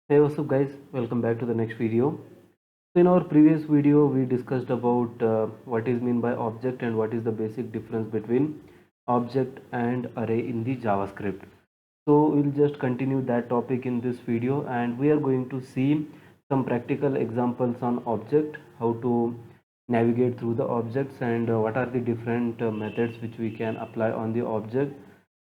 Hey, what's up guys, welcome back to the next video. So in our previous video we discussed about what is mean by object and what is the basic difference between object and array in the JavaScript. So we'll just continue that topic in this video, and we are going to see some practical examples on object, how to navigate through the objects, and what are the different methods which we can apply on the object.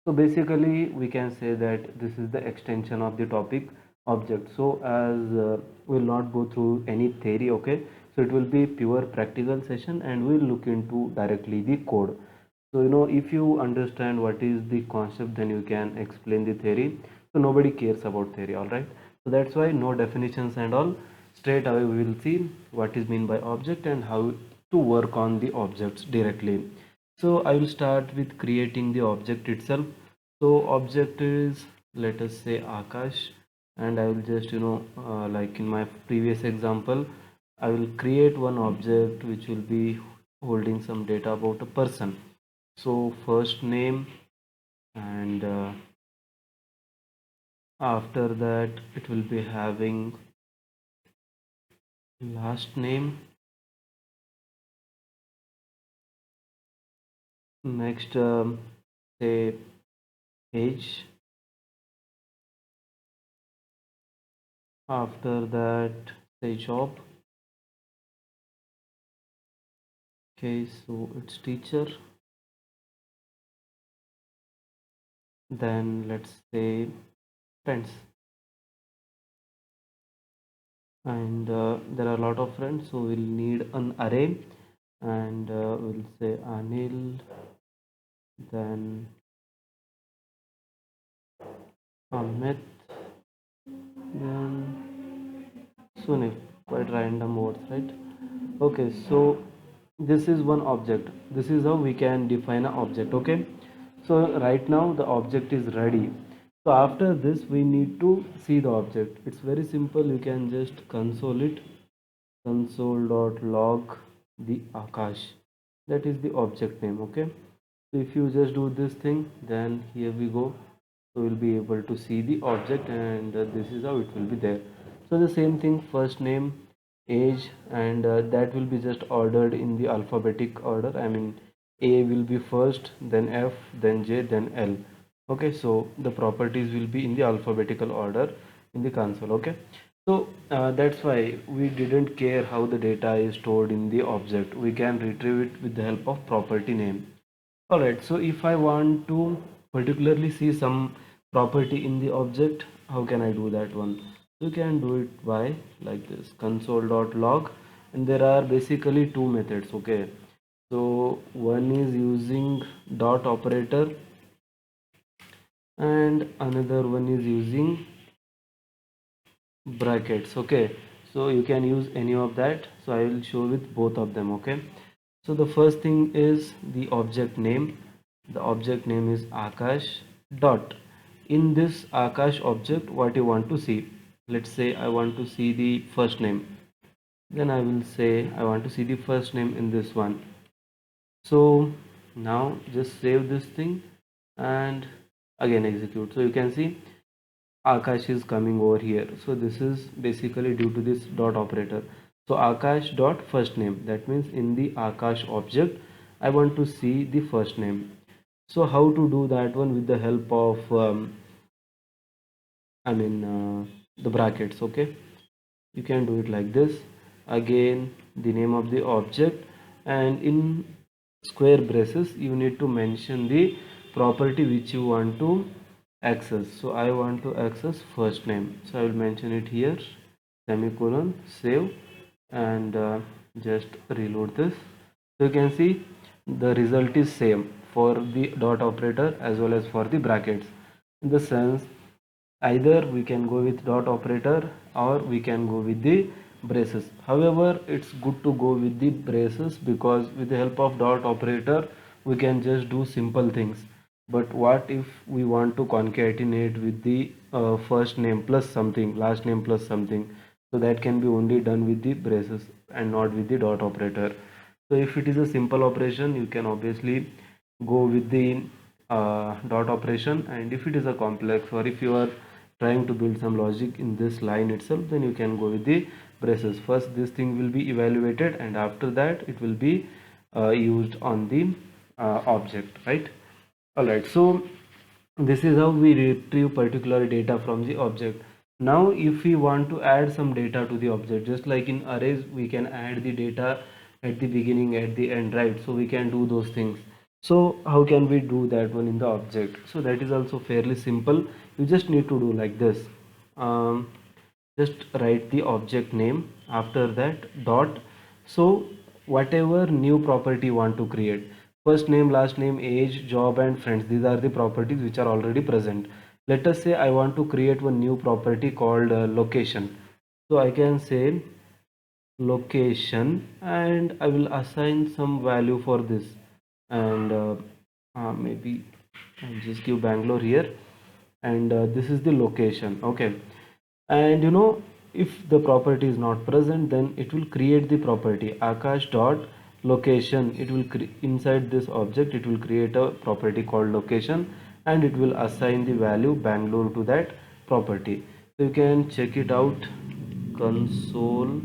So basically we can say that this is the extension of the topic object. So as we'll not go through any theory, okay, so it will be pure practical session and we'll look into directly the code. So if you understand what is the concept, then you can explain the theory. So nobody cares about theory, all right? So that's why no definitions and all. Straight away we will see what is mean by object and how to work on the objects directly. So I will start with creating the object itself. So object is, let us say, Akash, and I will just like in my previous example, I will create one object which will be holding some data about a person. So first name, and after that it will be having last name. Next, say age. After that, say job. Okay, so it's teacher. Then let's say friends, and there are a lot of friends, so we'll need an array, and we'll say Anil, then Amit, then Sunil. Quite random words, right? Okay, so this is one object. This is how we can define an object. Okay, so right now the object is ready. So after this we need to see the object. It's very simple. You can just console it, console.log the Akash. That is the object name. Okay, so if you just do this thing, then here we go. So we'll be able to see the object, and this is how it will be there. So the same thing, first name, age, and that will be just ordered in the alphabetic order. I mean, A will be first, then F, then J, then L. Okay, so the properties will be in the alphabetical order in the console. Okay, so that's why we didn't care how the data is stored in the object. We can retrieve it with the help of property name. All right, so if I want to particularly see some property in the object, how can I do that one? You can do it by like this, console.log, and there are basically two methods. Okay, so one is using dot operator and another one is using brackets. Okay, so you can use any of that, so I will show with both of them. Okay, so the first thing is the object name. The object name is Akash dot. In this Akash object, what you want to see, let's say I want to see the first name, then I will say I want to see the first name in this one. So now just save this thing and again execute. So you can see Akash is coming over here. So this is basically due to this dot operator. So Akash dot first name, that means in the Akash object I want to see the first name. So how to do that one? With the help of the brackets. Okay, you can do it like this. Again, the name of the object, and in square braces you need to mention the property which you want to access. So I want to access first name, so I will mention it here, semicolon, save, and just reload this. So you can see the result is same for the dot operator as well as for the brackets. In the sense, either we can go with dot operator or we can go with the braces. However, it's good to go with the braces because with the help of dot operator we can just do simple things. But what if we want to concatenate with the first name plus something, last name plus something? So that can be only done with the braces and not with the dot operator. So if it is a simple operation, you can obviously go with the dot operation, and if it is a complex, or if you are trying to build some logic in this line itself, then you can go with the braces. First this thing will be evaluated, and after that it will be used on the object, right? All right, so this is how we retrieve particular data from the object. Now if we want to add some data to the object, just like in arrays we can add the data at the beginning, at the end, right? So we can do those things. So how can we do that one in the object? So that is also fairly simple. You just need to do like this. Just write the object name, after that dot. So whatever new property you want to create, first name, last name, age, job and friends, these are the properties which are already present. Let us say I want to create one new property called location. So I can say location, and I will assign some value for this, and maybe I'll just give Bangalore here, and this is the location. Okay, and if the property is not present, then it will create the property akash dot location. It will inside this object it will create a property called location, and it will assign the value Bangalore to that property. So you can check it out, console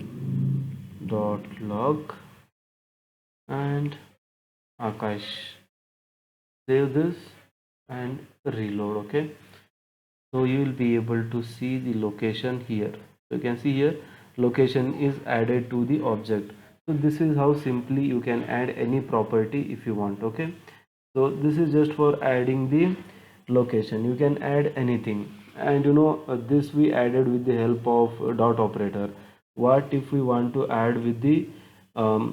dot log and akash. Save this and reload. Okay, so you will be able to see the location here. So you can see here location is added to the object. So this is how simply you can add any property if you want. Okay, so this is just for adding the location. You can add anything, and this we added with the help of dot operator. What if we want to add with the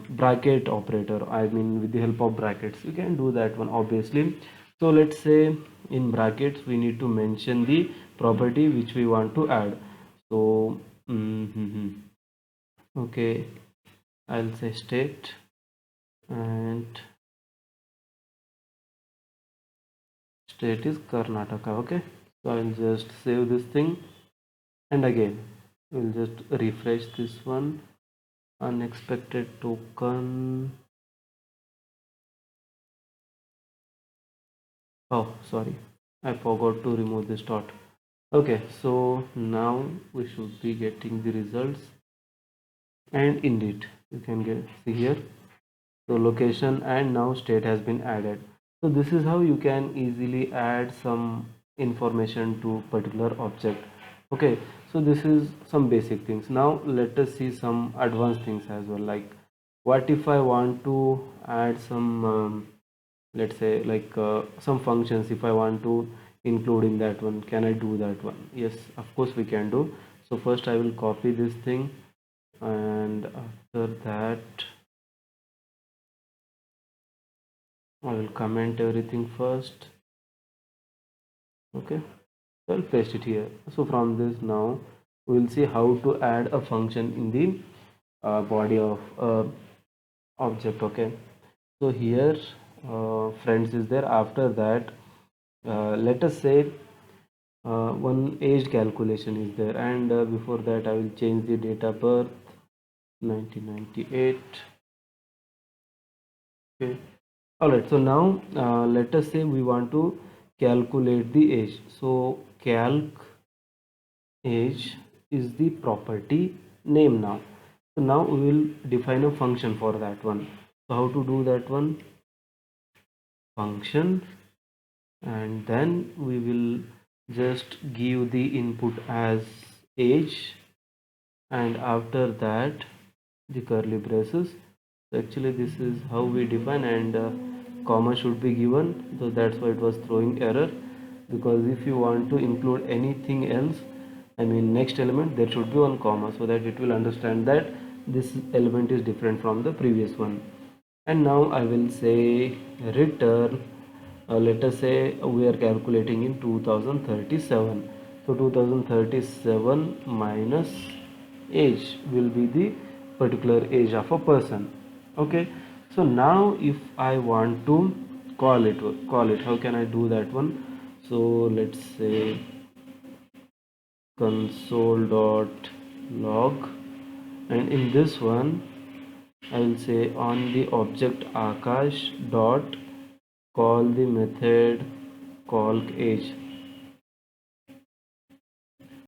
bracket operator, I mean with the help of brackets? You can do that one obviously. So let's say in brackets we need to mention the property which we want to add. So okay, I'll say state, and state is Karnataka. Okay, so I'll just save this thing, and again we'll just refresh this one. Unexpected token. Oh, sorry, I forgot to remove this dot. Okay, so now we should be getting the results, and indeed you can see here, so location and now state has been added. So this is how you can easily add some information to particular object. Okay, so this is some basic things. Now let us see some advanced things as well, like what if I want to add some let's say like some functions. If I want to include in that one, can I do that one? Yes, of course we can do. So first I will copy this thing, and after that I will comment everything first. Okay, so I'll paste it here. So from this now we will see how to add a function in the body of object. Okay, so here friends is there. After that let us say one age calculation is there, and before that I will change the date of birth 1998. Okay, all right, so now let us say we want to calculate the age. So calc age is the property name now. So now we will define a function for that one. So how to do that one? Function, and then we will just give the input as age, and after that the curly braces. So actually this is how we define, and comma should be given, so that's why it was throwing error, because if you want to include anything else, I mean next element, there should be one comma, so that it will understand that this element is different from the previous one. And now I will say return, let us say we are calculating in 2037. So 2037 minus age will be the particular age of a person. Okay, so now if I want to call it, how can I do that one? So let's say console.log, and in this one I will say on the object akash dot call the method call age.